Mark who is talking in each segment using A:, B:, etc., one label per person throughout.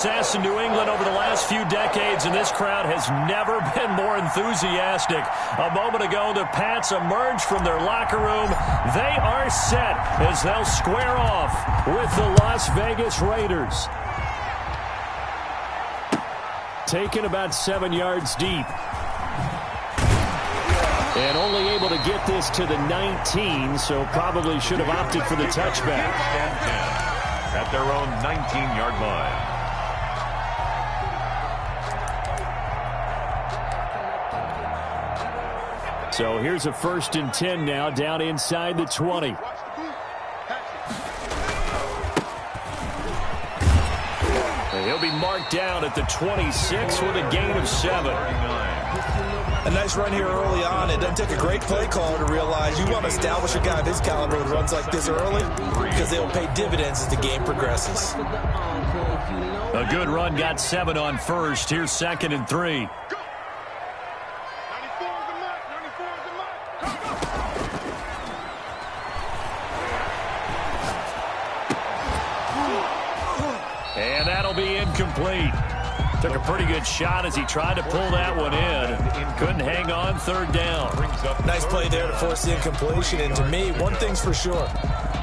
A: Success in New England over the last few decades, and this crowd has never been more enthusiastic. A moment ago, the Pats emerged from their locker room. They are set as they'll square off with the Las Vegas Raiders. Taken about 7 yards deep. And only able to get this to the 19, so probably should have opted for the touchback.
B: At their own 19-yard line.
A: So here's a 1st and 10 now, down inside the 20. And he'll be marked down at the 26 with a gain of 7.
C: A nice run here early on. It doesn't take a great play caller to realize you want to establish a guy of his caliber that runs like this early because they'll pay dividends as the game progresses.
A: A good run, got 7 on first. Here's 2nd and 3. And that'll be incomplete. Took a pretty good shot as he tried to pull that one in. Couldn't hang on, 3rd down.
C: Nice play there to force the incompletion. And to me, one thing's for sure.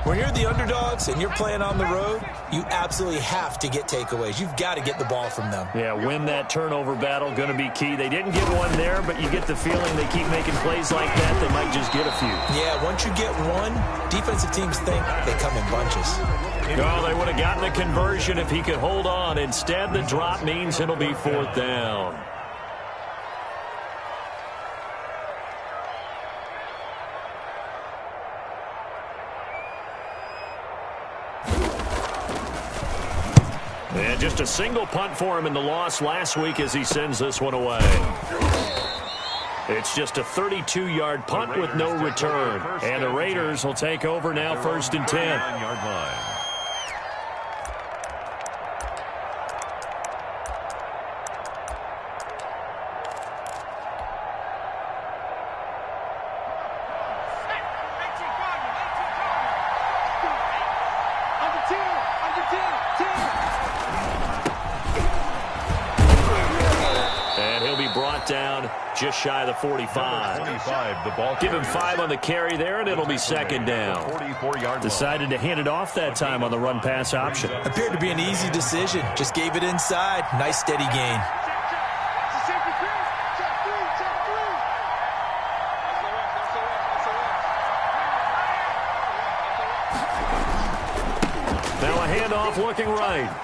C: When you're the underdogs and you're playing on the road, you absolutely have to get takeaways. You've got to get the ball from them.
A: Yeah, win that turnover battle, going to be key. They didn't get one there, but you get the feeling they keep making plays like that, they might just get a few.
C: Yeah, once you get one, defensive teams think they come in bunches.
A: Oh, they would have gotten a conversion if he could hold on. Instead, the drop means it'll be 4th down. And just a single punt for him in the loss last week as he sends this one away. It's just a 32-yard punt with no return. And the Raiders will take over now, 1st and 10. Down just shy of the 45. Give him 5 on the carry there, and it'll be 2nd down. Decided to hand it off that time on the run-pass option.
C: Appeared to be an easy decision. Just gave it inside. Nice steady gain.
A: Now a handoff looking right.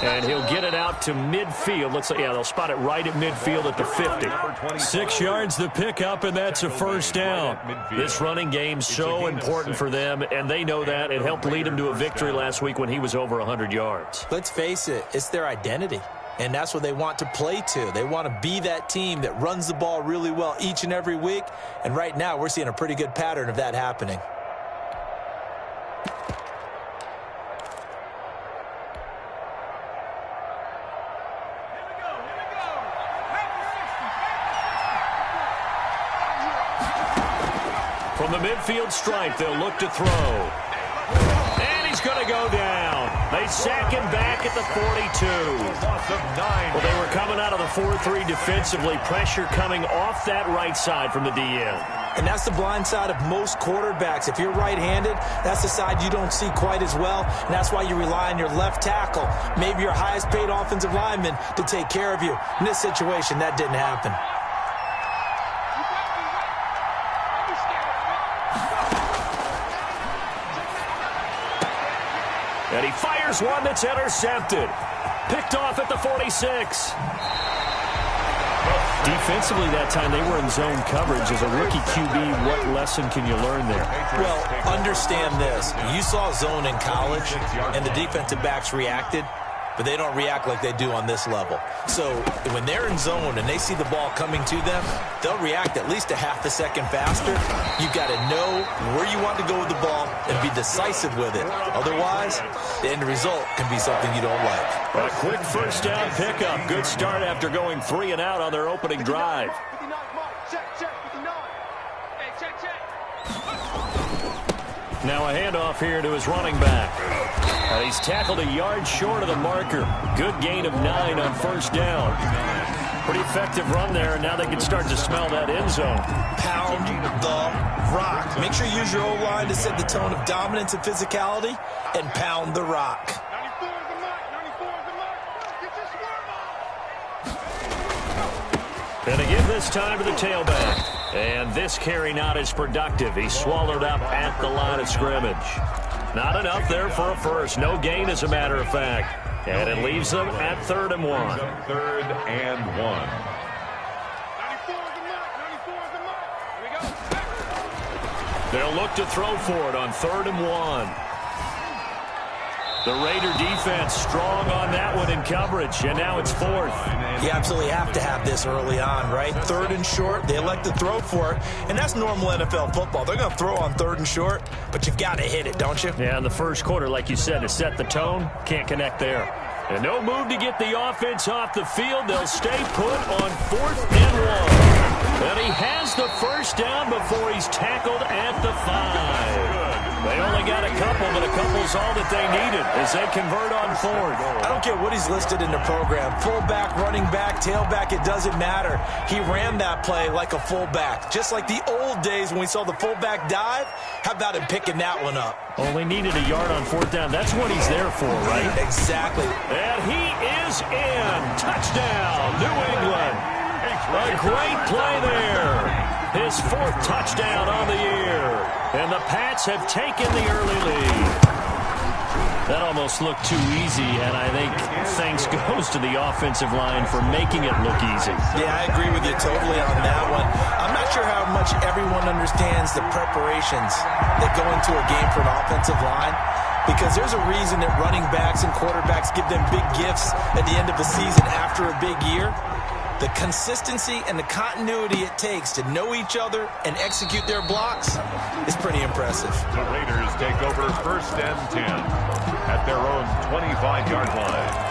A: And he'll get it out to midfield. Looks like, yeah, they'll spot it right at midfield at the 50. 6 yards the pickup, and that's a 1st down. This running game's so important for them, and they know that. It helped lead him to a victory last week when he was over 100 yards.
C: Let's face it, it's their identity, and that's what they want to play to. They want to be that team that runs the ball really well each and every week, and right now we're seeing a pretty good pattern of that happening.
A: From the midfield stripe, they'll look to throw. And he's going to go down. They sack him back at the 42. Well, they were coming out of the 4-3 defensively. Pressure coming off that right side from the DN.
C: And that's the blind side of most quarterbacks. If you're right-handed, that's the side you don't see quite as well. And that's why you rely on your left tackle, maybe your highest-paid offensive lineman, to take care of you. In this situation, that didn't happen.
A: And he fires one that's intercepted. Picked off at the 46. Defensively that time, they were in zone coverage. As a rookie QB, what lesson can you learn there?
C: Well, understand this. You saw zone in college, and the defensive backs reacted, but they don't react like they do on this level. So when they're in zone and they see the ball coming to them, they'll react at least a half a second faster. You've got to know where you want to go with the ball and be decisive with it. Otherwise, the end result can be something you don't like.
A: A quick 1st down pickup. Good start after going 3 and out on their opening drive. Now a handoff here to his running back. And he's tackled a yard short of the marker. Good gain of 9 on first down. Pretty effective run there, and now they can start to smell that end zone.
C: Pound the rock. Make sure you use your O-line to set the tone of dominance and physicality, and pound the rock.
A: And to give this time to the tailback. And this carry not as productive. He's swallowed up at the line of scrimmage. Not enough there for a first. No gain, as a matter of fact. And it leaves them at 3rd and 1.
B: 3rd and 1.
A: They'll look to throw for it on 3rd and 1. The Raider defense strong on that one in coverage, and now it's 4th.
C: You absolutely have to have this early on, right? 3rd and short, they elect to throw for it, and that's normal NFL football. They're going to throw on 3rd and short, but you've got to hit it, don't you?
A: Yeah, in the first quarter, like you said, to set the tone, can't connect there. And no move to get the offense off the field. They'll stay put on 4th and 1. And he has the first down before he's tackled at the 5. They only got a couple, but a couple's all that they needed as they convert on 4th.
C: I don't care what he's listed in the program. Fullback, running back, tailback, it doesn't matter. He ran that play like a fullback, just like the old days when we saw the fullback dive. How about him picking that one up?
A: Only needed a yard on 4th down. That's what he's there for, right?
C: Exactly.
A: And he is in. Touchdown, New England. A great play there. His 4th touchdown on the year. And the Pats have taken the early lead. That almost looked too easy, and I think thanks goes to the offensive line for making it look easy.
C: Yeah, I agree with you totally on that one. I'm not sure how much everyone understands the preparations that go into a game for an offensive line, because there's a reason that running backs and quarterbacks give them big gifts at the end of the season after a big year. The consistency and the continuity it takes to know each other and execute their blocks is pretty impressive.
B: The Raiders take over 1st and 10 at their own 25-yard line.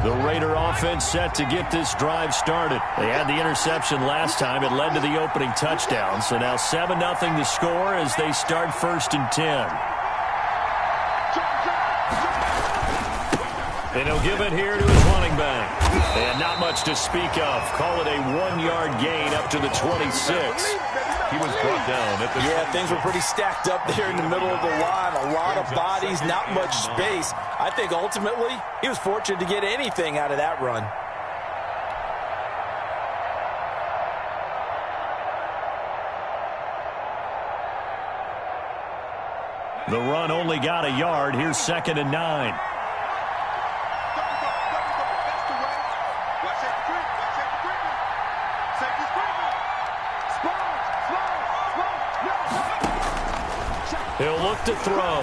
A: The Raider offense set to get this drive started. They had the interception last time. It led to the opening touchdown. So now 7-0 the score as they start 1st and 10. And he'll give it here to his running back. And not much to speak of. Call it a 1-yard gain up to the 26.
B: He was brought down at the...
C: Yeah, things were pretty stacked up there in the middle of the line. A lot of bodies, not much space. I think ultimately he was fortunate to get anything out of that run.
A: The run only got a yard. Here's 2nd and 9. He'll look to throw.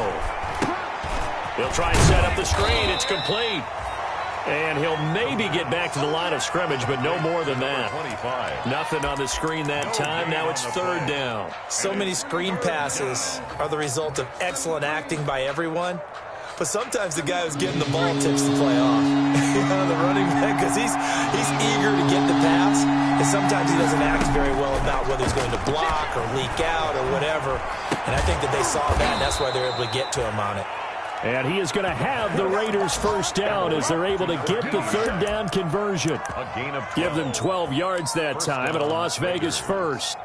A: He'll try and set up the screen. It's complete. And he'll maybe get back to the line of scrimmage, but no more than that.
B: 25.
A: Nothing on the screen that time. Now it's 3rd down.
C: So many screen passes are the result of excellent acting by everyone. But sometimes the guy who's getting the ball tips the play off. The running back, because he's eager to get the pass. And sometimes he doesn't act very well about whether he's going to block or leak out or whatever. And I think that they saw that. That's why they're able to get to him on it.
A: And he is going to have the Raiders first down as they're able to get the 3rd down conversion.
B: A gain of 12.
A: Give them 12 yards that time at a Las Vegas first.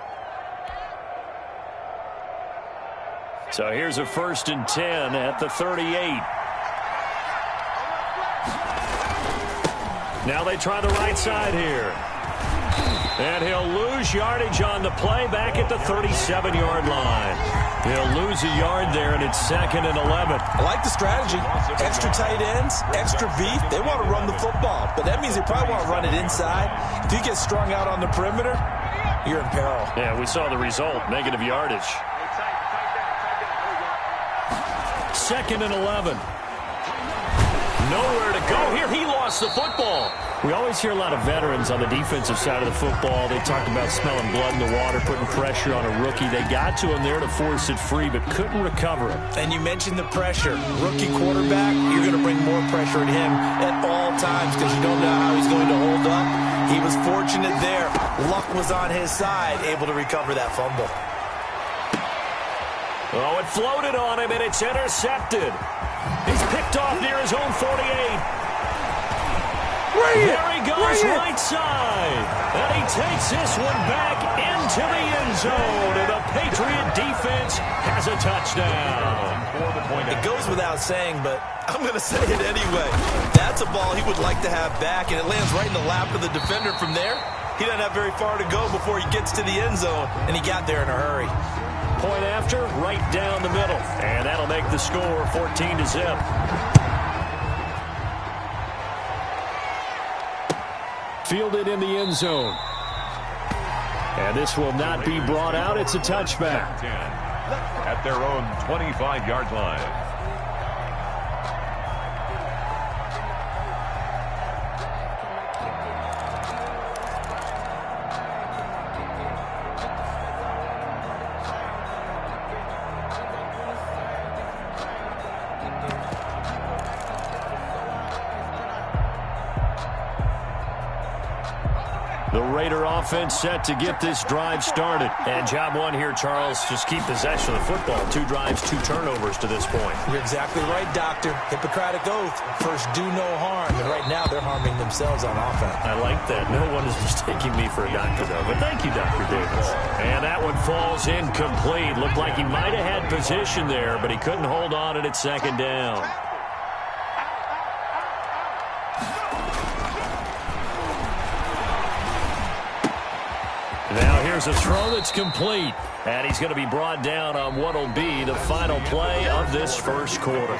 A: So here's a 1st and 10 at the 38. Now they try the right side here. And he'll lose yardage on the play back at the 37-yard line. He'll lose a yard there, and it's 2nd and 11.
C: I like the strategy. Extra tight ends, extra beef. They want to run the football, but that means they probably want to run it inside. If you get strung out on the perimeter, you're in peril.
A: Yeah, we saw the result, negative yardage. 2nd and 11. Nowhere to go here. He lost across the football. We always hear a lot of veterans on the defensive side of the football. They talked about smelling blood in the water, putting pressure on a rookie. They got to him there to force it free, but couldn't recover it.
C: And you mentioned the pressure. Rookie quarterback, you're going to bring more pressure at him at all times because you don't know how he's going to hold up. He was fortunate there. Luck was on his side, able to recover that fumble.
A: Oh, it floated on him, and it's intercepted. He's picked off near his own 48. There he goes right side. And he takes this one back into the end zone. And the Patriot defense has a touchdown.
C: It goes without saying, but I'm going to say it anyway. That's a ball he would like to have back, and it lands right in the lap of the defender from there. He doesn't have very far to go before he gets to the end zone, and he got there in a hurry.
A: Point after, right down the middle. And that'll make the score 14-0. Fielded in the end zone. And this will not be brought out. It's a touchback.
B: At their own 25-yard line.
A: The Raider offense set to get this drive started. And job one here, Charles, just keep possession of the football. 2 drives, 2 turnovers to this point.
C: You're exactly right, Doctor. Hippocratic oath. First, do no harm. And right now, they're harming themselves on offense.
A: I like that. No one is mistaking me for a doctor, though. But thank you, Dr. Davis. And that one falls incomplete. Looked like he might have had position there, but he couldn't hold on at second down. Now here's a throw that's complete. And he's going to be brought down on what will be the final play of this first quarter.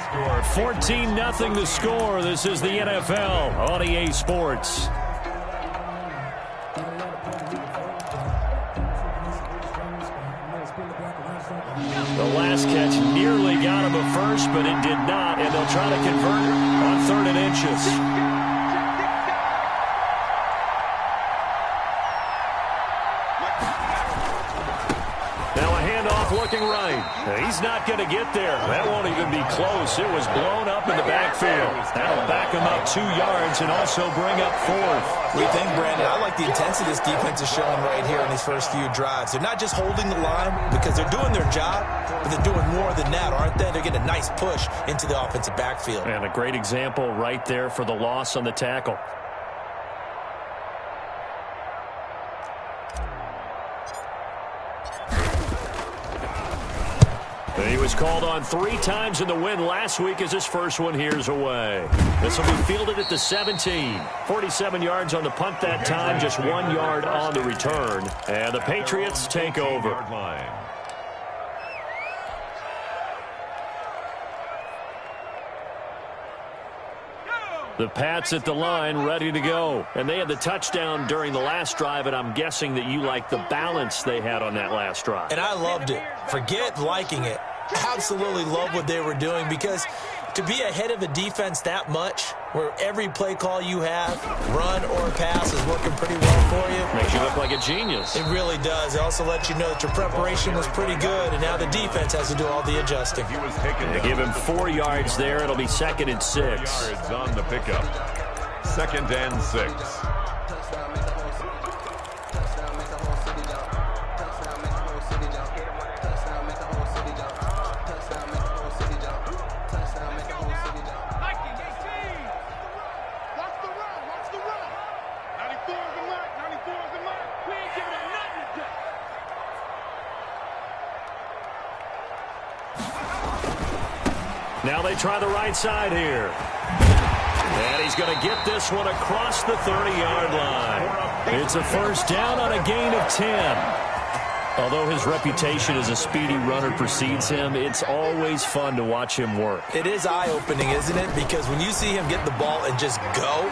A: 14-0 the score. This is the NFL on EA Sports. The last catch nearly got him a first, but it did not. And they'll try to convert on 3rd and inches. Looking right. He's not going to get there. That won't even be close. It was blown up in the backfield. That'll back him up 2 yards and also bring up 4th.
C: What do you think, Brandon? I like the intensity this defense is showing right here in these first few drives. They're not just holding the line because they're doing their job, but they're doing more than that, aren't they? They're getting a nice push into the offensive backfield.
A: And a great example right there for the loss on the tackle. He was called on 3 times in the win last week as his first one here's away. This will be fielded at the 17. 47 yards on the punt that time, just 1 yard on the return. And the Patriots take over. The Pats at the line, ready to go. And they had the touchdown during the last drive, and I'm guessing that you like the balance they had on that last drive.
C: And I loved it. Forget liking it. Absolutely love what they were doing, because to be ahead of a defense that much, where every play call you have, run or pass, is working pretty well for you.
A: Makes you look like a genius.
C: It really does. It also lets you know that your preparation was pretty good, and now the defense has to do all the adjusting.
A: They give him 4 yards there. It'll be 2nd and 6.
B: Yards on the pickup. 2nd and 6.
A: Now they try the right side here. And he's going to get this one across the 30-yard line. It's a first down on a gain of 10. Although his reputation as a speedy runner precedes him, it's always fun to watch him work.
C: It is eye-opening, isn't it? Because when you see him get the ball and just go,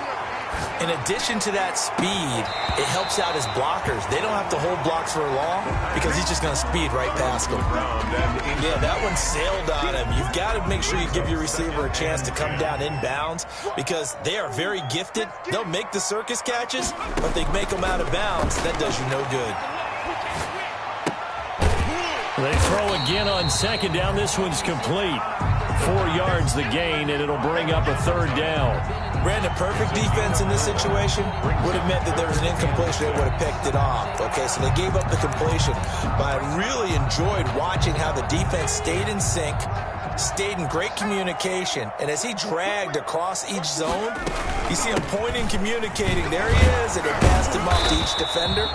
C: In addition to that speed, it helps out his blockers. They don't have to hold blocks for long because he's just going to speed right past them. Yeah, that one sailed on him. You've got to make sure you give your receiver a chance to come down inbounds because they are very gifted. They'll make the circus catches, but they make them out of bounds. That does you no good.
A: They throw again on second down. This one's complete. 4 yards the gain, and it'll bring up a third down.
C: Brandon, perfect defense in this situation would have meant that there was an incompletion. They would have picked it off. Okay, so they gave up the completion. But I really enjoyed watching how the defense stayed in sync, stayed in great communication, and as he dragged across each zone, you see him pointing, communicating. There he is, and they passed him off to each defender.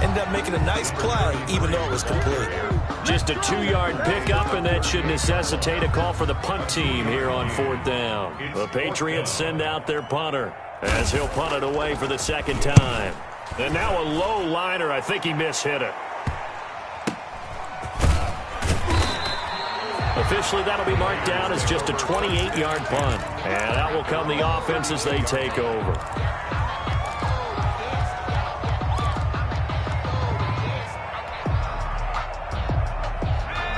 C: Ended up making a nice play, even though it was complete.
A: Just a 2-yard pickup, and that should necessitate a call for the punt team here on 4th down. The Patriots send out their punter as he'll punt it away for the second time. And now a low liner. I think he mishit it. Officially, that'll be marked down as just a 28-yard punt. And out will come the offense as they take over.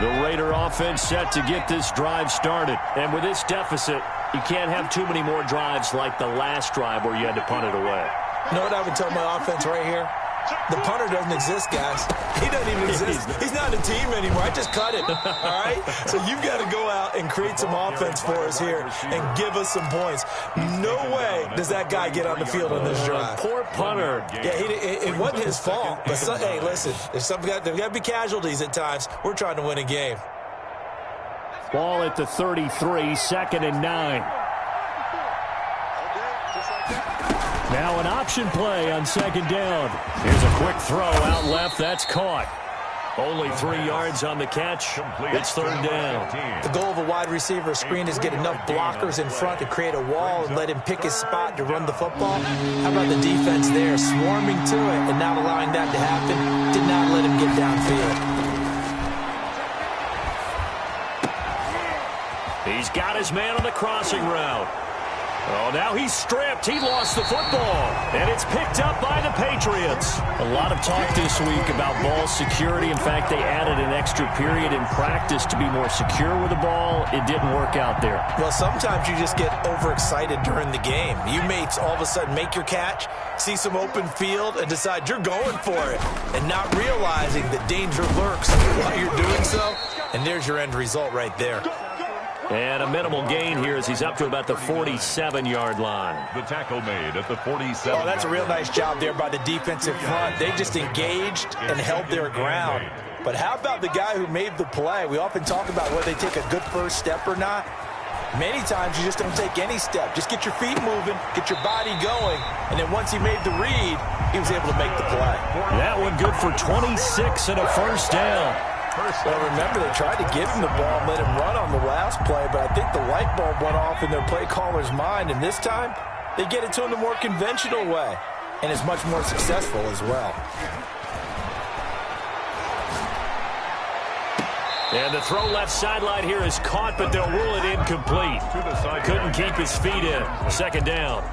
A: The Raider offense set to get this drive started. And with this deficit, you can't have too many more drives like the last drive where you had to punt it away.
C: You know what I would tell my offense right here? The punter doesn't exist, guys. He doesn't even exist. He's not a team anymore. I just cut it, all right? So you've got to go out and create some offense for us here and give us some points. No way does that guy get on the field on this drive.
A: Poor punter.
C: Yeah, it wasn't his fault. But, hey, listen, there's got to be casualties at times. We're trying to win a game.
A: Ball at the 33, 2nd and 9. Now an option play on 2nd down. Here's a quick throw out left. That's caught. Only 3 yards on the catch. It's 3rd down.
C: The goal of a wide receiver screen is get enough blockers in front to create a wall and let him pick his spot to run the football. How about the defense there, swarming to it and not allowing that to happen? Did not let him get downfield.
A: He's got his man on the crossing route. Oh, now he's stripped. He lost the football. And it's picked up by the Patriots. A lot of talk this week about ball security. In fact, they added an extra period in practice to be more secure with the ball. It didn't work out there.
C: Well, sometimes you just get overexcited during the game. You may all of a sudden make your catch, see some open field, and decide you're going for it, and not realizing that danger lurks while you're doing so. And there's your end result right there.
A: And a minimal gain here as he's up to about the 47-yard line.
B: The tackle made at the 47.
C: Oh, that's a real nice job there by the defensive front. They just engaged and held their ground. But how about the guy who made the play? We often talk about whether they take a good first step or not. Many times you just don't take any step. Just get your feet moving, get your body going, and then once he made the read, he was able to make the play.
A: That one good for 26 and a first down.
C: Well, remember, they tried to give him the ball and let him run on the last play, but I think the light bulb went off in their play caller's mind, and this time they get it to him the more conventional way, and it's much more successful as well.
A: And the throw left sideline here is caught, but they'll rule it incomplete. Couldn't keep his feet in. 2nd down.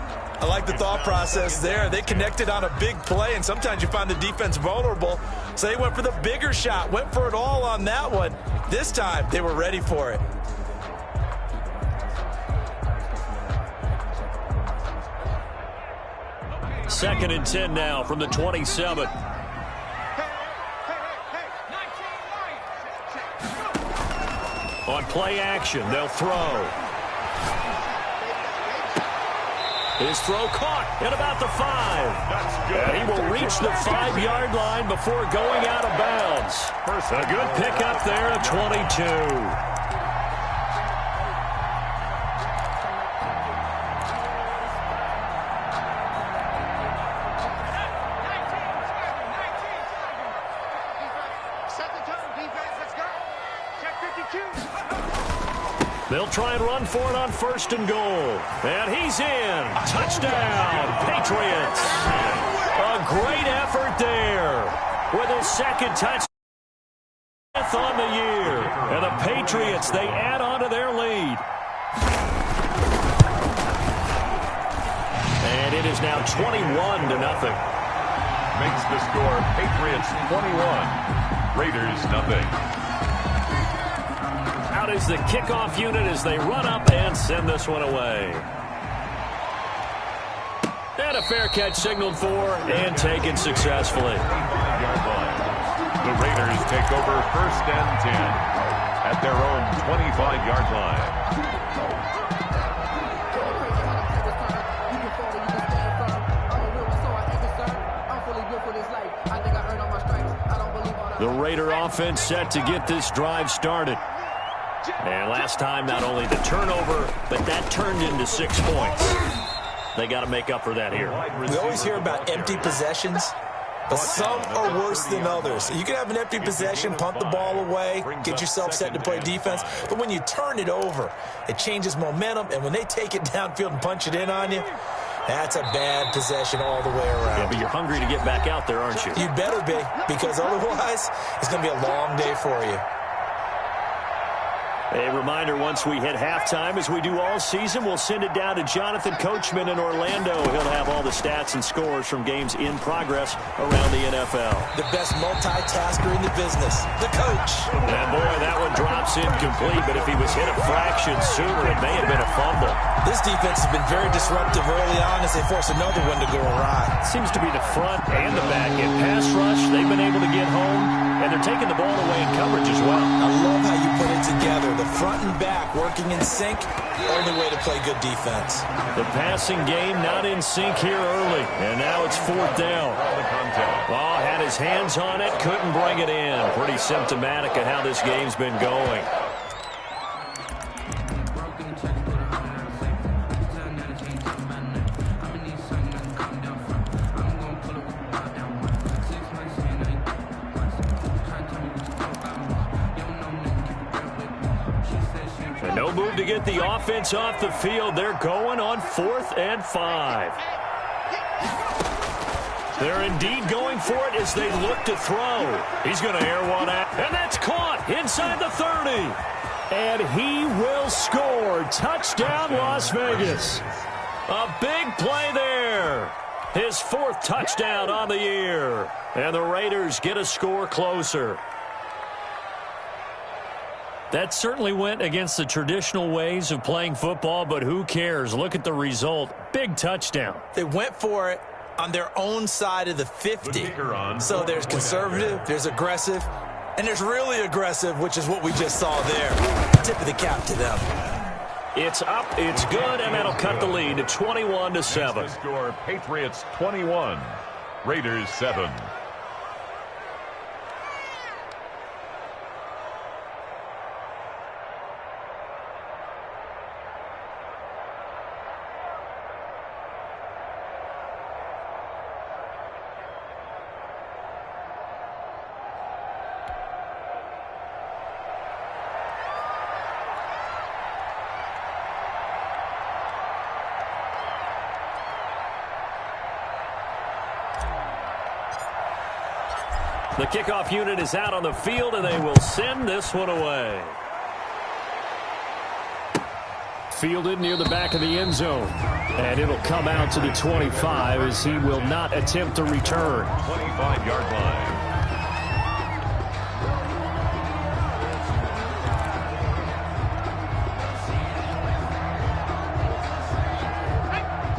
C: I like the thought process there. They connected on a big play, and sometimes you find the defense vulnerable. So they went for the bigger shot, went for it all on that one. This time, they were ready for it.
A: Second and 10 now from the 27. On play action, they'll throw. His throw caught at about the 5. And he will reach the 5-yard line before going out of bounds. A good pickup there of 22. They'll try and run for it on 1st and goal. And he's in. Touchdown, Patriots. A great effort there with his 2nd touchdown on the year. And the Patriots, they add on to their lead. And it is now 21-0.
B: Makes the score Patriots 21, Raiders nothing.
A: Out is the kickoff unit as they run up and send this one away. And a fair catch signaled for and taken successfully.
B: The Raiders take over 1st and 10 at their own 25-yard line.
A: The Raider offense set to get this drive started. And last time, not only the turnover, but that turned into 6 points. They got to make up for that here.
C: We always hear about empty possessions, but some are worse than others. You can have an empty possession, punt the ball away, get yourself set to play defense, but when you turn it over, it changes momentum, and when they take it downfield and punch it in on you, that's a bad possession all the way around.
A: Yeah, but you're hungry to get back out there, aren't you?
C: You better be, because otherwise, it's going to be a long day for you.
A: A reminder, once we hit halftime, as we do all season, we'll send it down to Jonathan Coachman in Orlando. He'll have all the stats and scores from games in progress around the NFL.
C: The best multitasker in the business, the coach.
A: And boy, that one drops incomplete, but if he was hit a fraction sooner, it may have been a fumble.
C: This defense has been very disruptive early on as they force another one to go awry.
A: Seems to be the front and the back end. Pass rush, they've been able to get home, and they're taking the ball away in coverage as well.
C: I love how you put it together. The front and back working in sync, only way to play good defense.
A: The passing game not in sync here early, and now it's 4th down. Ball had his hands on it, couldn't bring it in. Pretty symptomatic of how this game's been going. No move to get the offense off the field. They're going on 4th and 5. They're indeed going for it as they look to throw. He's going to air one out, and that's caught inside the 30. And he will score. Touchdown, Las Vegas. A big play there. His 4th touchdown on the year. And the Raiders get a score closer. That certainly went against the traditional ways of playing football, but who cares? Look at the result. Big touchdown.
C: They went for it on their own side of the 50. So there's conservative, there's aggressive, and there's really aggressive, which is what we just saw there. Tip of the cap to them.
A: It's up, it's good, and that'll cut the lead to 21-7.
B: The score, Patriots 21, Raiders 7.
A: The kickoff unit is out on the field, and they will send this one away. Fielded near the back of the end zone. And it'll come out to the 25 as he will not attempt to return.
B: 25-yard line.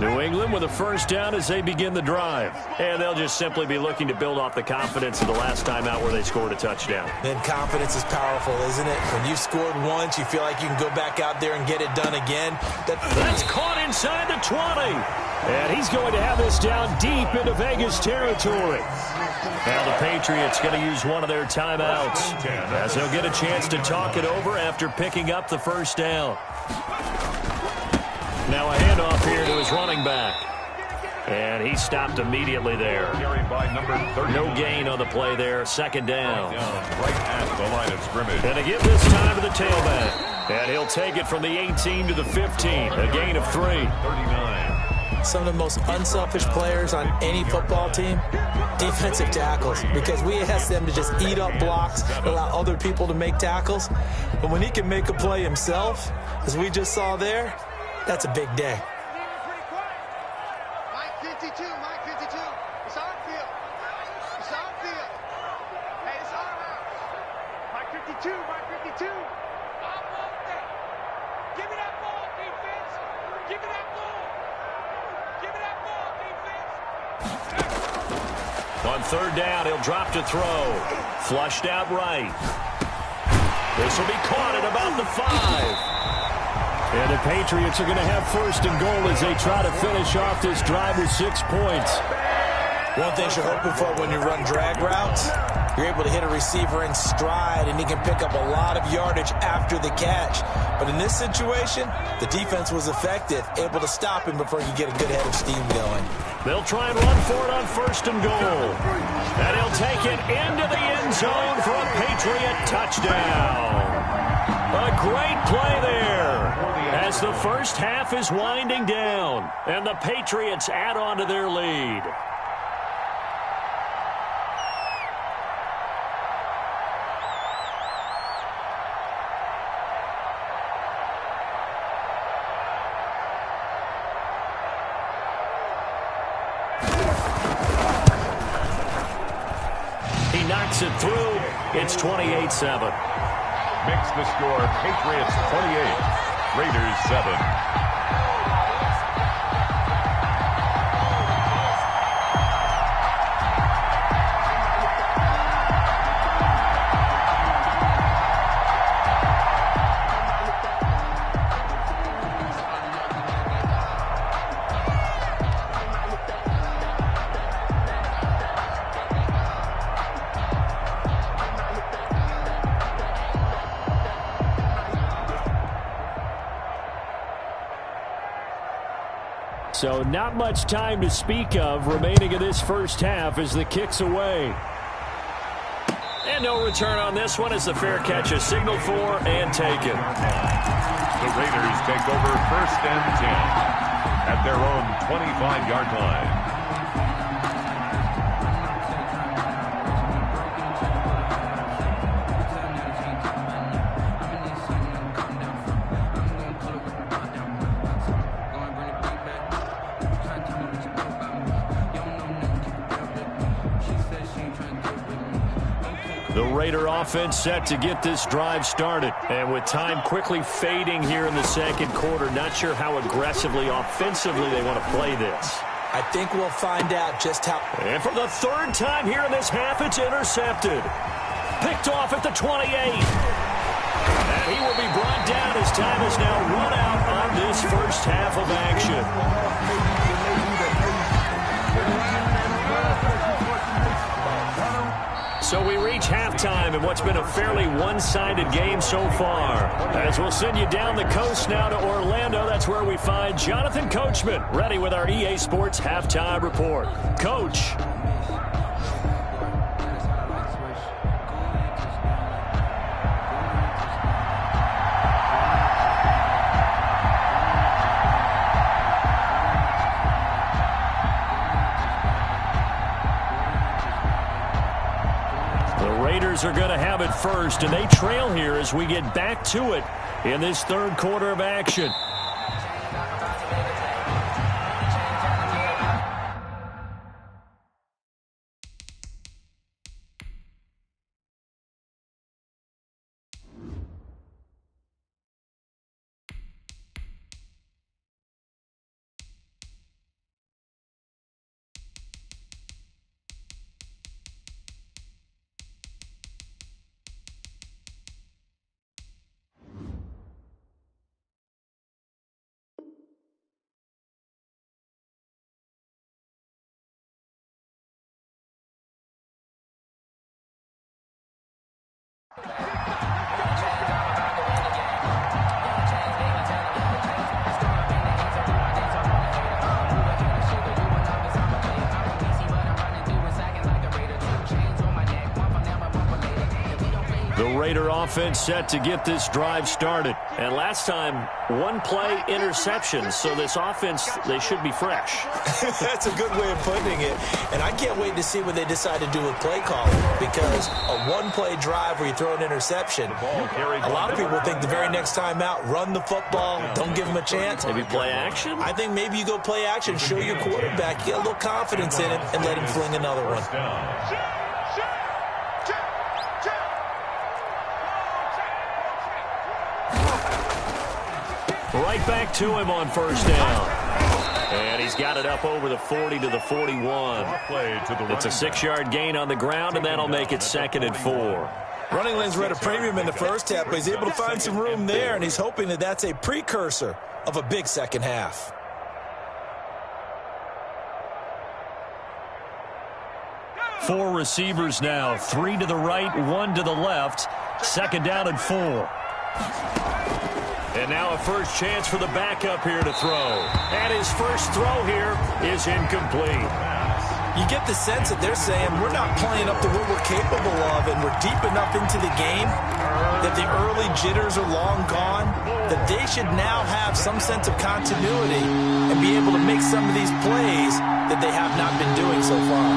A: New England with a 1st down as they begin the drive. And they'll just simply be looking to build off the confidence of the last time out where they scored a touchdown.
C: Then confidence is powerful, isn't it? When you scored once, you feel like you can go back out there and get it done again.
A: That's caught inside the 20. And he's going to have this down deep into Vegas territory. Now the Patriots going to use one of their timeouts as they'll get a chance to talk it over after picking up the 1st down. Now a handoff here to his running back. And he stopped immediately there. No gain on the play there. 2nd down.
B: Right at the line of scrimmage.
A: And to give this time to the tailback. And he'll take it from the 18 to the 15. A gain of 3.
B: 39.
C: Some of the most unselfish players on any football team, defensive tackles, because we ask them to just eat up blocks, allow other people to make tackles. But when he can make a play himself, as we just saw there, that's a big day.
A: On third down, he'll drop to throw. Flushed out right. This will be caught at about the 5. And the Patriots are going to have first and goal as they try to finish off this drive with 6 points.
C: One thing you're hoping for when you run drag routes, you're able to hit a receiver in stride, and he can pick up a lot of yardage after the catch. But in this situation, the defense was effective, able to stop him before he could get a good head of steam going.
A: They'll try and run for it on first and goal. And he'll take it into the end zone for a Patriot touchdown. A great play there as the first half is winding down, and the Patriots add on to their lead. He knocks it through. It's 28-7.
B: Makes the score Patriots 28, Raiders 7.
A: So not much time to speak of remaining in this first half as the kick's away. And no return on this one as the fair catch is signaled for and taken.
B: The Raiders take over first and 10 at their own 25-yard line.
A: The Raider offense set to get this drive started. And with time quickly fading here in the second quarter, not sure how aggressively, offensively they want to play this.
C: I think we'll find out just how.
A: And for the third time here in this half, it's intercepted. Picked off at the 28. And he will be brought down as time is now run out on this first half of action. So we reach halftime in what's been a fairly one-sided game so far. As we'll send you down the coast now to Orlando, that's where we find Jonathan Coachman, ready with our EA Sports Halftime Report. Coach. Are going to have it first, and they trail here as we get back to it in this third quarter of action. The Raider offense set to get this drive started. And last time, one-play interception. So this offense, they should be fresh.
C: That's a good way of putting it. And I can't wait to see what they decide to do with play calling. Because a one-play drive where you throw an interception, a lot of people think the very next time out, run the football, don't give them a chance.
A: Maybe play action?
C: I think maybe you go play action, show your quarterback, you get a little confidence in him, and let him fling another one.
A: Right back to him on first down. And he's got it up over the 40 to the 41. It's a 6-yard gain on the ground, and that'll make it 2nd and 4.
C: Running lanes were at a premium in the first half, but he's able to find some room there, and he's hoping that that's a precursor of a big second half.
A: Four receivers now, 3 to the right, 1 to the left. 2nd down and 4. And now a first chance for the backup here to throw. And his first throw here is incomplete.
C: You get the sense that they're saying we're not playing up to what we're capable of, and we're deep enough into the game that the early jitters are long gone, that they should now have some sense of continuity and be able to make some of these plays that they have not been doing so far.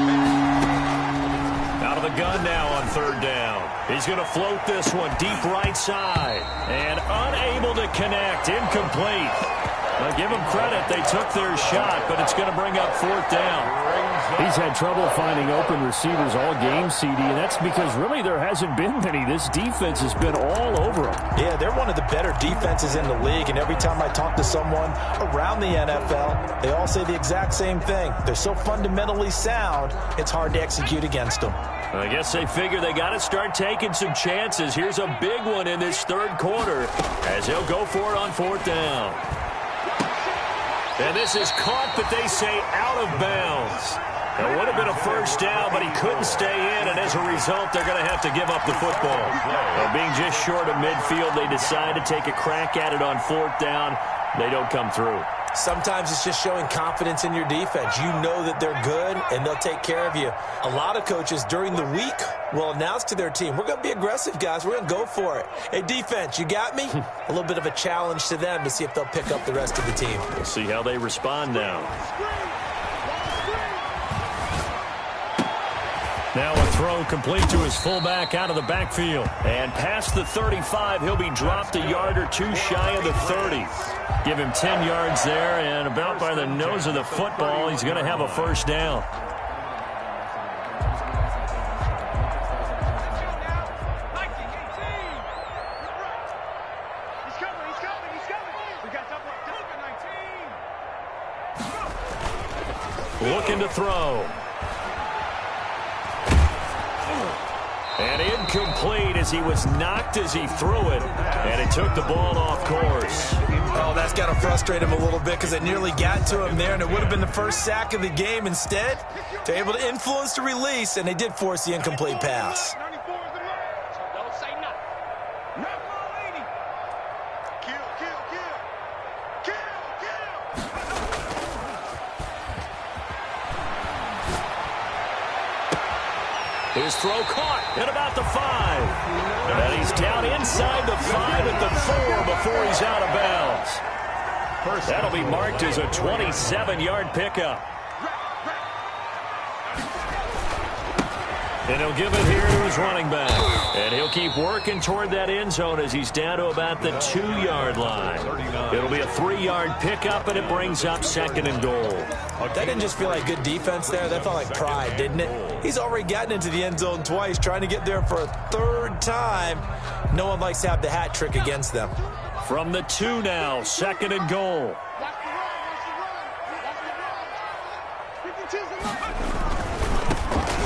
A: Out of the gun now on 3rd down. He's going to float this one deep right side. And unable to connect. Incomplete. Now give them credit. They took their shot, but it's going to bring up 4th down.
D: He's had trouble finding open receivers all game, CD, and that's because really there hasn't been many. This defense has been all over them.
C: Yeah, they're one of the better defenses in the league, and every time I talk to someone around the NFL, they all say the exact same thing. They're so fundamentally sound, it's hard to execute against them.
A: I guess they figure they got to start taking some chances. Here's a big one in this 3rd quarter as he'll go for it on 4th down. And this is caught, but they say out of bounds. It would have been a first down, but he couldn't stay in, and as a result, they're going to have to give up the football. Being just short of midfield, they decide to take a crack at it on 4th down. They don't come through.
C: Sometimes it's just showing confidence in your defense. You know that they're good, and they'll take care of you. A lot of coaches during the week will announce to their team, we're going to be aggressive, guys. We're going to go for it. Hey, defense, you got me? A little bit of a challenge to them to see if they'll pick up the rest of the team.
A: We'll see how they respond now. Now a throw complete to his fullback out of the backfield. And past the 35, he'll be dropped a yard or two shy of the 30. Give him 10 yards there, and about by the nose of the football, he's going to have a first down. Looking to throw. And incomplete as he was knocked as he threw it. And it took the ball off course.
C: Oh, that's got to frustrate him a little bit because it nearly got to him there, and it would have been the first sack of the game. Instead, they're able to influence the release, and they did force the incomplete pass.
A: His throw caught at about the 5. And he's down inside the 5 at the 4 before he's out of bounds. That'll be marked as a 27-yard pickup. And he'll give it here to his running back. And he'll keep working toward that end zone as he's down to about the 2-yard line. It'll be a 3-yard pickup, and it brings up 2nd and goal.
C: That didn't just feel like good defense there. That felt like pride, didn't it? He's already gotten into the end zone twice, trying to get there for a 3rd time. No one likes to have the hat trick against them.
A: From the 2 now, 2nd and goal.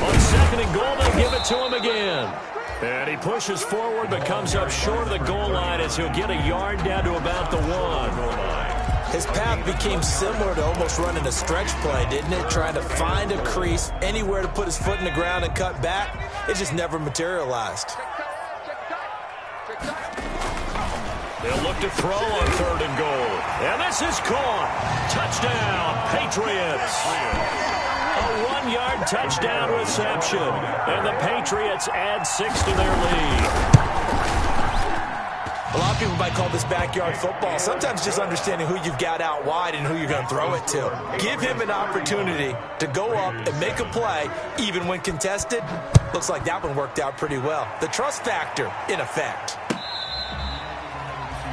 A: On 2nd and goal, they'll give it to him again. And he pushes forward but comes up short of the goal line as he'll get a yard down to about the 1.
C: His path became similar to almost running a stretch play, didn't it? Trying to find a crease, anywhere to put his foot in the ground and cut back. It just never materialized.
A: They'll look to throw on 3rd and goal. And this is caught. Touchdown, Patriots. A 1-yard touchdown reception. And the Patriots add 6 to their lead.
C: A lot of people might call this backyard football. Sometimes just understanding who you've got out wide and who you're going to throw it to. Give him an opportunity to go up and make a play, even when contested. Looks like that one worked out pretty well. The trust factor in effect.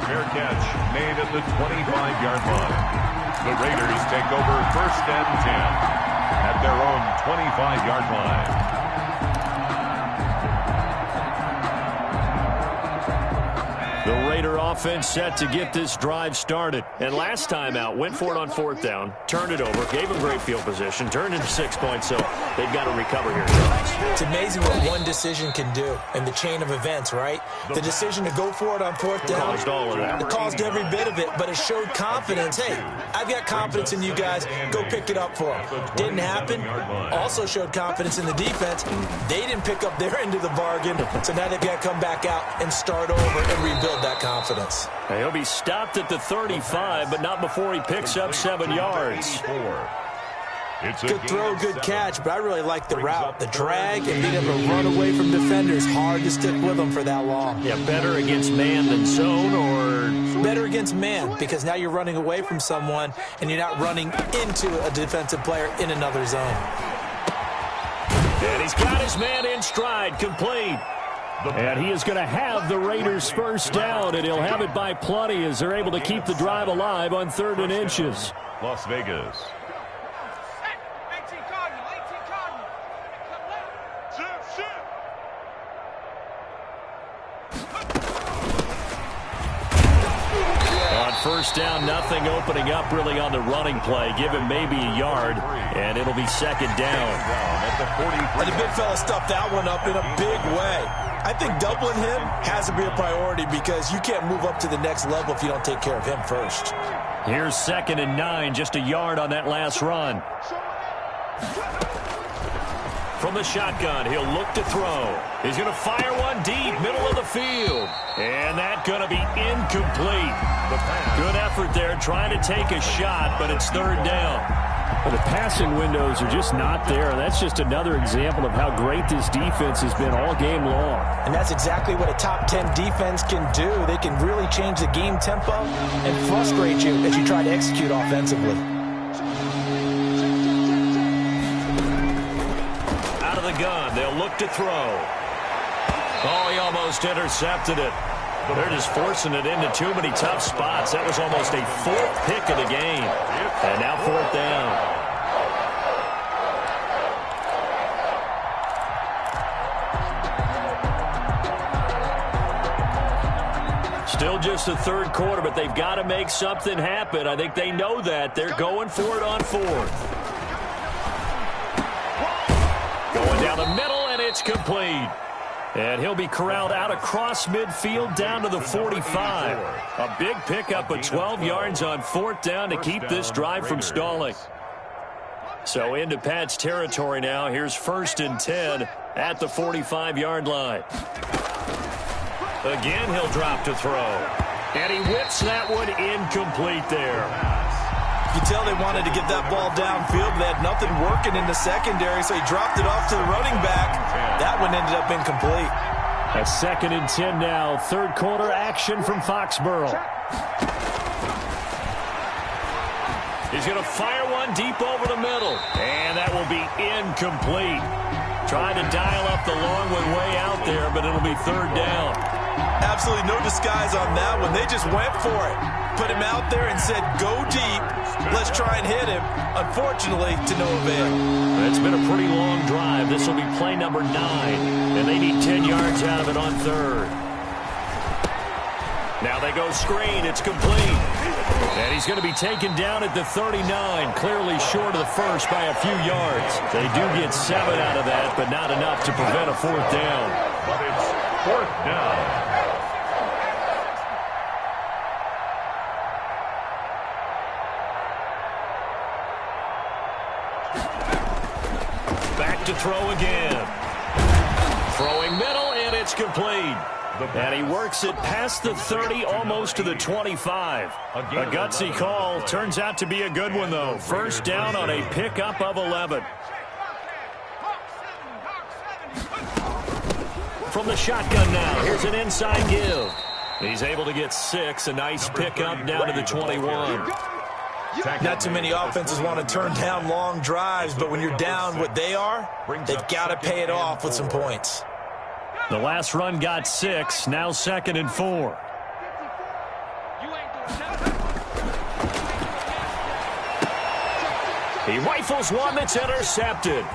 B: Fair catch made at the 25-yard line. The Raiders take over 1st and 10 at their own 25-yard line.
A: The Raider offense set to get this drive started. And last time out, went for it on 4th down, turned it over, gave them great field position, turned into 6 points, so they've got to recover here.
C: It's amazing what one decision can do in the chain of events, right? The decision to go for it on 4th down,
A: Caused all of that.
C: it caused every bit of it, but it showed confidence. Hey, I've got confidence in you guys. Go pick it up for them. Didn't happen. Also showed confidence in the defense. They didn't pick up their end of the bargain, so now they've got to come back out and start over and rebuild that confidence.
A: He'll be stopped at the 35, but not before he picks up 7 yards.
C: Good throw, good catch, but I really like the route. The drag and being able to run away from defenders, hard to stick with them for that long.
A: Yeah, better against man than zone, or
C: better against man, because now you're running away from someone and you're not running into a defensive player in another zone.
A: And he's got his man in stride, complete.
D: And he is going to have the Raiders first down, and he'll have it by plenty as they're able to keep the drive alive on 3rd and inches.
B: Las Vegas.
A: On 1st down, nothing opening up really on the running play. Give him maybe a yard, and it'll be 2nd down.
C: And the big fella stuffed that one up in a big way. I think doubling him has to be a priority because you can't move up to the next level if you don't take care of him first.
A: Here's 2nd and 9, just a yard on that last run. From the shotgun, he'll look to throw. He's going to fire one deep, middle of the field. And that's going to be incomplete. Good effort there, trying to take a shot, but it's 3rd down.
D: Well, the passing windows are just not there. That's just another example of how great this defense has been all game long.
C: And that's exactly what a top 10 defense can do. They can really change the game tempo and frustrate you as you try to execute offensively.
A: Out of the gun, they'll look to throw. Oh, he almost intercepted it. They're just forcing it into too many tough spots. That was almost a 4th pick of the game. And now 4th down. Still just the 3rd quarter, but they've got to make something happen. I think they know that. They're going for it on 4th. Going down the middle, and it's complete. And he'll be corralled out across midfield down to the 45. A big pickup of 12 yards on 4th down to keep this drive from stalling. So into Pat's territory now. Here's 1st and 10 at the 45-yard line. Again, he'll drop to throw. And he whips that one incomplete there.
C: You tell they wanted to get that ball downfield. They had nothing working in the secondary, so he dropped it off to the running back. That one ended up incomplete.
D: A 2nd and 10 now. 3rd quarter action from Foxborough.
A: He's going to fire one deep over the middle. And that will be incomplete. Trying to dial up the long one way out there, but it'll be 3rd down.
C: Absolutely no disguise on that one. They just went for it. Put him out there and said, go deep. Let's try and hit him. Unfortunately, to no avail.
A: It's been a pretty long drive. This will be play number 9. And they need 10 yards out of it on 3rd. Now they go screen. It's complete. And he's going to be taken down at the 39. Clearly short of the first by a few yards. They do get 7 out of that, but not enough to prevent a 4th down.
B: But it's 4th down.
A: Back to throw again. Throwing middle, and it's complete. And he works it past the 30, almost to the 25. A gutsy call. Turns out to be a good one, though. 1st down on a pickup of 11. From the shotgun now, here's an inside give. He's able to get 6. A nice pickup down to the 21.
C: Not too many offenses want to turn down long drives, but when you're down what they are, they've got to pay it off with some points.
A: The last run got 6. Now 2nd and 4. He rifles one that's intercepted.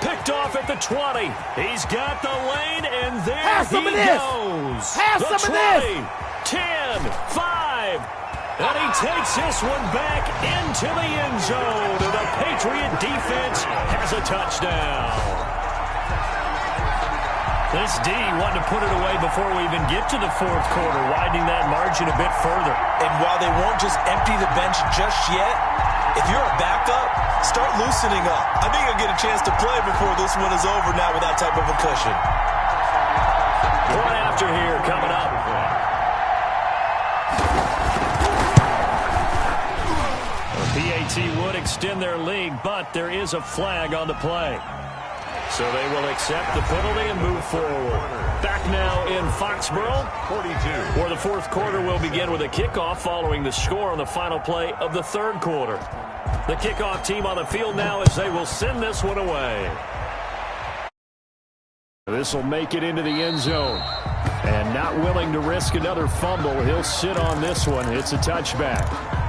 A: Picked off at the 20. He's got the lane, and there he goes.
E: Have
A: the
E: some
A: 20.
E: of this.
A: 10, 5. And he takes this one back into the end zone. And the Patriot defense has a touchdown. This D wanted to put it away before we even get to the fourth quarter, widening that margin a bit further.
C: And while they won't just empty the bench just yet, if you're a backup, start loosening up. I think you'll get a chance to play before this one is over now with that type of a cushion.
A: One after here coming up. PAT would extend their lead, but there is a flag on the play. So they will accept the penalty and move forward. Back now in Foxborough,
B: 42.
A: where the fourth quarter will begin with a kickoff following the score on the final play of the third quarter. The kickoff team on the field now as they will send this one away. This will make it into the end zone. And not willing to risk another fumble, he'll sit on this one. It's a touchback.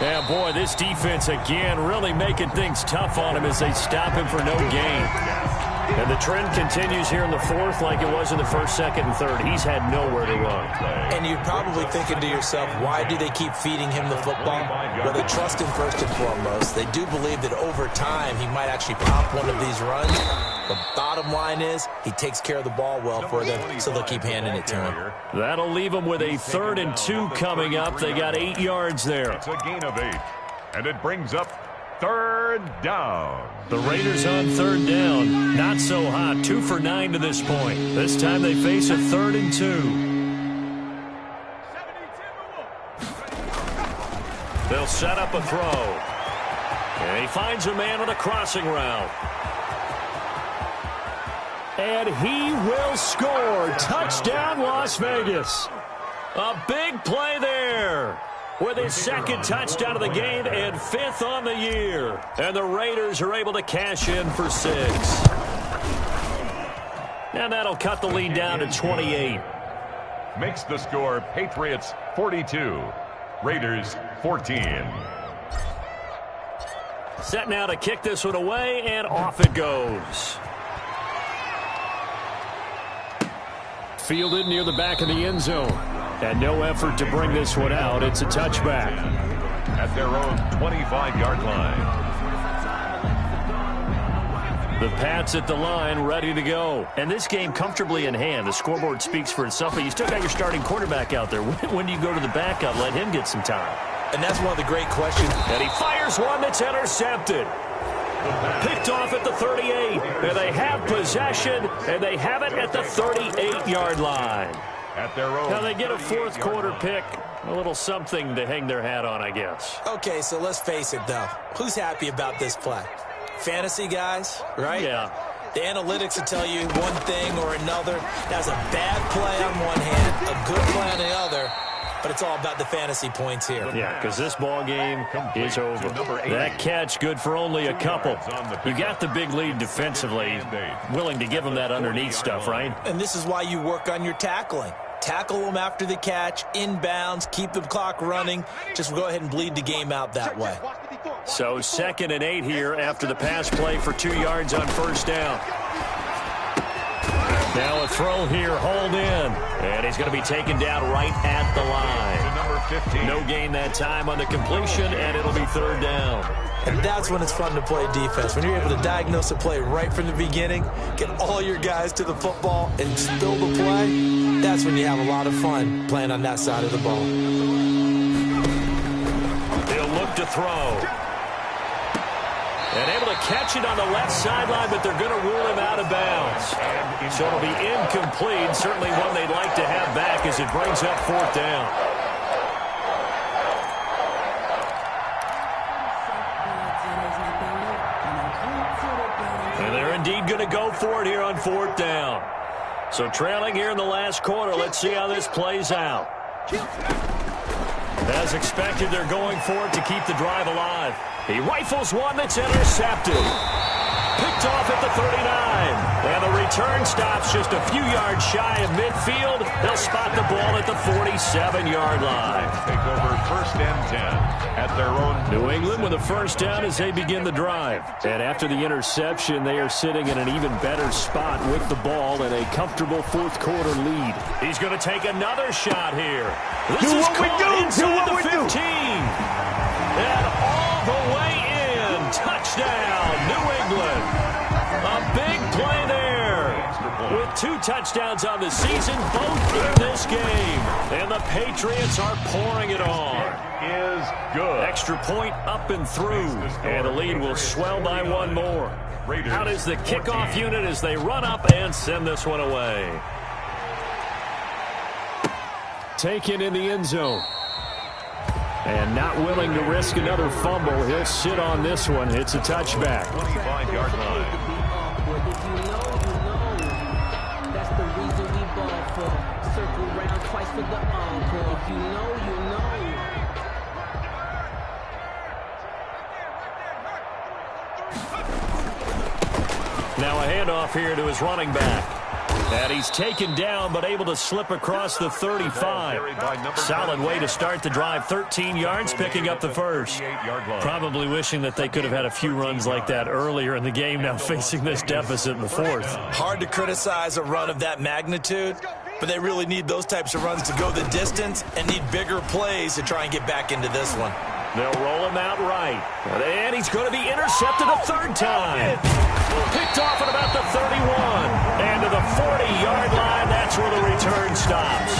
A: Yeah, boy, this defense again really making things tough on him as they stop him for no gain. And the trend continues here in the fourth like it was in the first, second, and third. He's had nowhere to run.
C: And you're probably thinking to yourself, why do they keep feeding him the football? Well, they trust him first and foremost. They do believe that over time he might actually pop one of these runs. The bottom line is he takes care of the ball well for them, so they'll keep handing it to him.
A: That'll leave them with a 3rd and 2 coming up. They got 8 yards there.
B: It's a gain of 8, and it brings up 3rd down.
A: The Raiders on 3rd down. Not so hot. 2 for 9 to this point. This time they face a 3rd and 2. They'll set up a throw. And he finds a man on a crossing route. And he will score. Touchdown, Las Vegas. A big play there. With his 2nd touchdown of the game and 5th on the year. And the Raiders are able to cash in for 6. And that'll cut the lead down to 28.
B: Makes the score Patriots 42, Raiders 14.
A: Set now to kick this one away, and off it goes. Fielded near the back of the end zone. And no effort to bring this one out. It's a touchback.
B: At their own 25-yard line.
A: The Pats at the line, ready to go. And this game comfortably in hand. The scoreboard speaks for itself, but you still got your starting quarterback out there. When do you go to the backup? Let him get some time.
C: And that's one of the great questions.
A: And he fires one that's intercepted. Picked off at the 38. And they have possession, and they have it at the 38-yard line.
B: At their own.
A: Now they get a fourth quarter pick. A little something to hang their hat on, I guess.
C: Okay, so let's face it, though. Who's happy about this play? Fantasy guys, right?
A: Yeah.
C: The analytics will tell you one thing or another. That's a bad play on one hand, a good play on the other. But it's all about the fantasy points here.
A: Yeah, because this ball game is over. That catch good for only a couple. You got the big lead defensively. Willing to give them that underneath stuff, right?
C: And this is why you work on your tackling. Tackle them after the catch, inbounds, keep the clock running. Just go ahead and bleed the game out that way.
A: So 2nd and 8 here after the pass play for 2 yards on first down. Now a throw here, hold in. And he's going to be taken down right at the line. No gain that time on the completion, and it'll be 3rd down.
C: And that's when it's fun to play defense. When you're able to diagnose a play right from the beginning, get all your guys to the football, and spill the play, that's when you have a lot of fun playing on that side of the ball.
A: He'll look to throw. And able to catch it on the left sideline, but they're going to rule him out of bounds. So it'll be incomplete. Certainly one they'd like to have back as it brings up 4th down. And they're indeed going to go for it here on 4th down. So trailing here in the last quarter. Let's see how this plays out. As expected, they're going for it to keep the drive alive. He rifles one that's intercepted. Picked off at the 39. And the return stops just a few yards shy of midfield. They'll spot the ball at the 47-yard line.
B: Take over 1st and 10 at their own.
D: New England with a first down as they begin the drive. And after the interception, they are sitting in an even better spot with the ball and a comfortable 4th quarter lead.
A: He's going to take another shot here. This is caught inside the 15. And all the way in. Touchdown, New England. A big play there. With 2 touchdowns on the season, both in this game. And the Patriots are pouring it on.
B: Is good.
A: Extra point up and through. And the lead will swell by 1 more. Out is the kickoff unit as they run up and send this one away.
D: Taken in the end zone. And not willing to risk another fumble. He'll sit on this one. It's a touchback.
B: 25-yard line.
E: If you know, that's the reason we ball for. Circle round twice for the encore. If you know, you know.
A: Now a handoff here to his running back. And he's taken down, but able to slip across the 35. Solid way to start the drive. 13 yards, picking up the first. Probably wishing that they could have had a few runs like that earlier in the game, now facing this deficit in the 4th.
C: Hard to criticize a run of that magnitude, but they really need those types of runs to go the distance and need bigger plays to try and get back into this one.
A: They'll roll him out right. And he's going to be intercepted a 3rd time. Picked off at about the 31. And to the 40-yard line, that's where the return stops.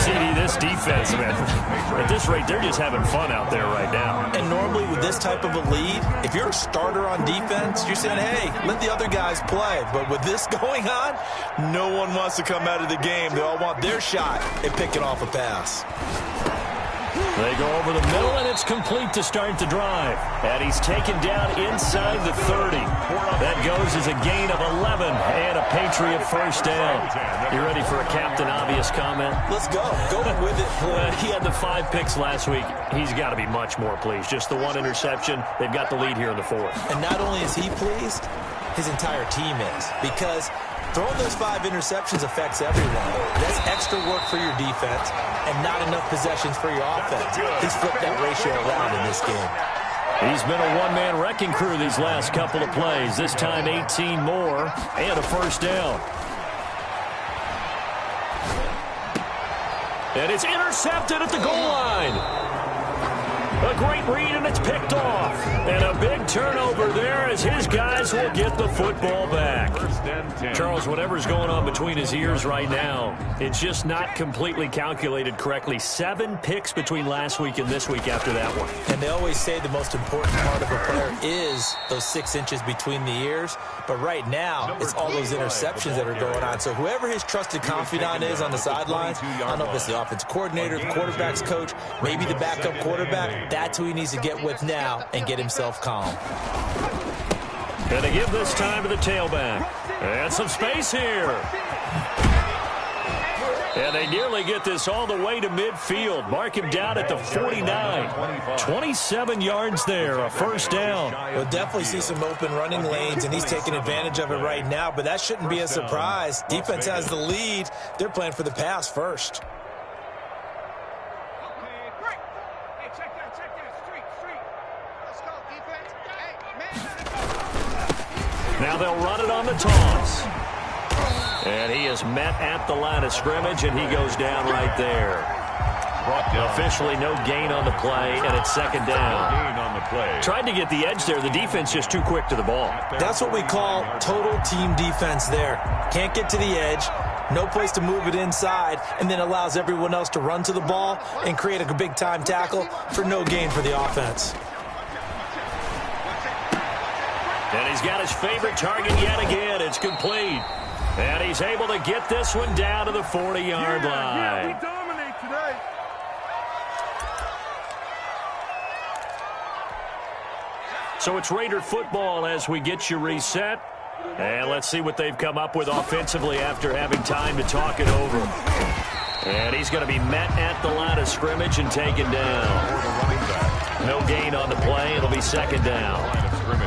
A: CD, this defense, man, at this rate, they're just having fun out there right now.
C: And normally with this type of a lead, if you're a starter on defense, you're saying, hey, let the other guys play. But with this going on, no one wants to come out of the game. They all want their shot at picking off a pass.
A: They go over the middle, and it's complete to start the drive. And he's taken down inside the 30. That goes as a gain of 11 and a Patriot first down. You ready for a Captain Obvious comment?
C: Let's go. Go with it.
A: He had the 5 picks last week. He's got to be much more pleased. Just the 1 interception. They've got the lead here in the 4th.
C: And not only is he pleased, his entire team is. Because throwing those 5 interceptions affects everyone. That's extra work for your defense and not enough possessions for your offense. He's flipped that ratio around in this game.
A: He's been a one-man wrecking crew these last couple of plays. This time 18 more and a first down. And it's intercepted at the goal line. A great read, and it's picked off. And a big turnover there as his guys will get the football back. Charles, whatever's going on between his ears right now, it's just not completely calculated correctly. 7 picks between last week and this week after that one.
C: And they always say the most important part of a player is those 6 inches between the ears. But right now, it's all those interceptions that are going on. So whoever his trusted confidant is on the sidelines, I don't know if it's the offense coordinator, the quarterback's coach, maybe the backup quarterback, that's who he needs to get with now and get himself calm.
A: Gonna give this time to the tailback. And some space here. And they nearly get this all the way to midfield. Mark him down at the 49. 27 yards there, a first down.
C: We'll definitely see some open running lanes, and he's taking advantage of it right now, but that shouldn't be a surprise. Defense has the lead. They're playing for the pass first.
A: Now they'll run it on the toss. And he is met at the line of scrimmage, and he goes down right there. Officially no gain on the play, and it's second down. Tried to get the edge there. The defense just too quick to the ball.
C: That's what we call total team defense there. Can't get to the edge, no place to move it inside, and then allows everyone else to run to the ball and create a big-time tackle for no gain for the offense.
A: And he's got his favorite target yet again. It's complete. And he's able to get this one down to the 40-yard line.
F: Yeah, we dominate today.
A: So it's Raider football as we get you reset. And let's see what they've come up with offensively after having time to talk it over. And he's going to be met at the line of scrimmage and taken down. No gain on the play. It'll be second down.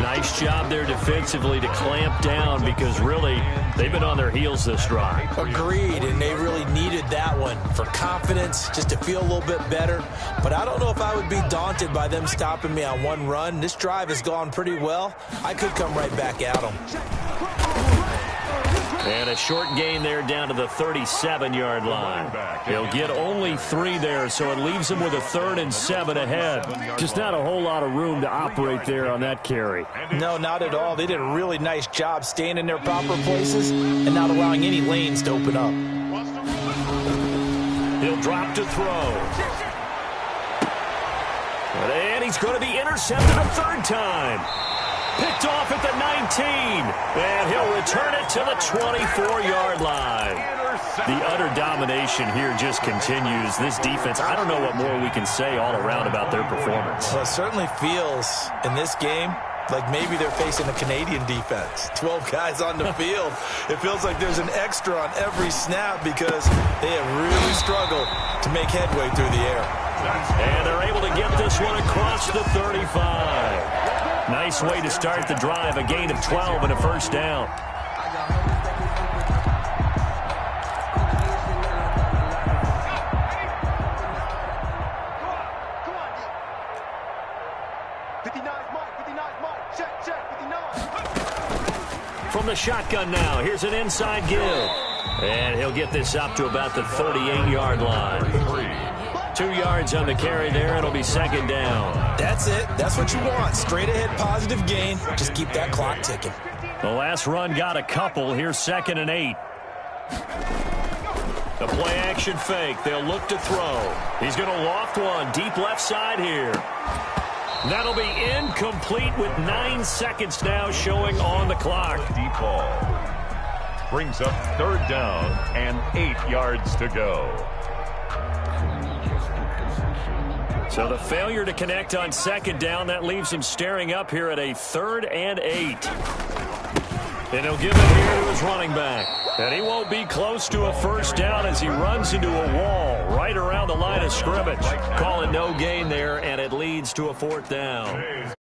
A: Nice job there defensively to clamp down because really they've been on their heels this drive.
C: Agreed, and they really needed that one for confidence, just to feel a little bit better. But I don't know if I would be daunted by them stopping me on one run. This drive has gone pretty well. I could come right back at them.
A: And a short gain there down to the 37-yard line. He'll get only 3 there, so it leaves him with a 3rd and 7 ahead.
D: Just not a whole lot of room to operate there on that carry.
C: No, not at all. They did a really nice job staying in their proper places and not allowing any lanes to open up.
A: He'll drop to throw. And he's going to be intercepted a 3rd time. Picked off at the 19, and he'll return it to the 24-yard line. The utter domination here just continues. This defense, I don't know what more we can say all around about their performance.
C: Well, it certainly feels in this game like maybe they're facing a Canadian defense. 12 guys on the field. It feels like there's an extra on every snap because they have really struggled to make headway through the air.
A: And they're able to get this one across the 35. Nice way to start the drive, a gain of 12 and a 1st down. From the shotgun now, here's an inside give. And he'll get this up to about the 38-yard line. 2 yards on the carry there. It'll be second down.
C: That's it. That's what you want. Straight ahead positive gain. Just keep that clock ticking.
A: The last run got a couple. Here's 2nd and 8. The play action fake. They'll look to throw. He's going to loft one deep left side here. That'll be incomplete with 9 seconds now showing on the clock.
B: Deep ball. Brings up 3rd down and 8 yards to go.
A: So the failure to connect on 2nd down, that leaves him staring up here at a 3rd and 8. And he'll give it here to his running back. And he won't be close to a 1st down as he runs into a wall right around the line of scrimmage. Calling no gain there, and it leads to a 4th down.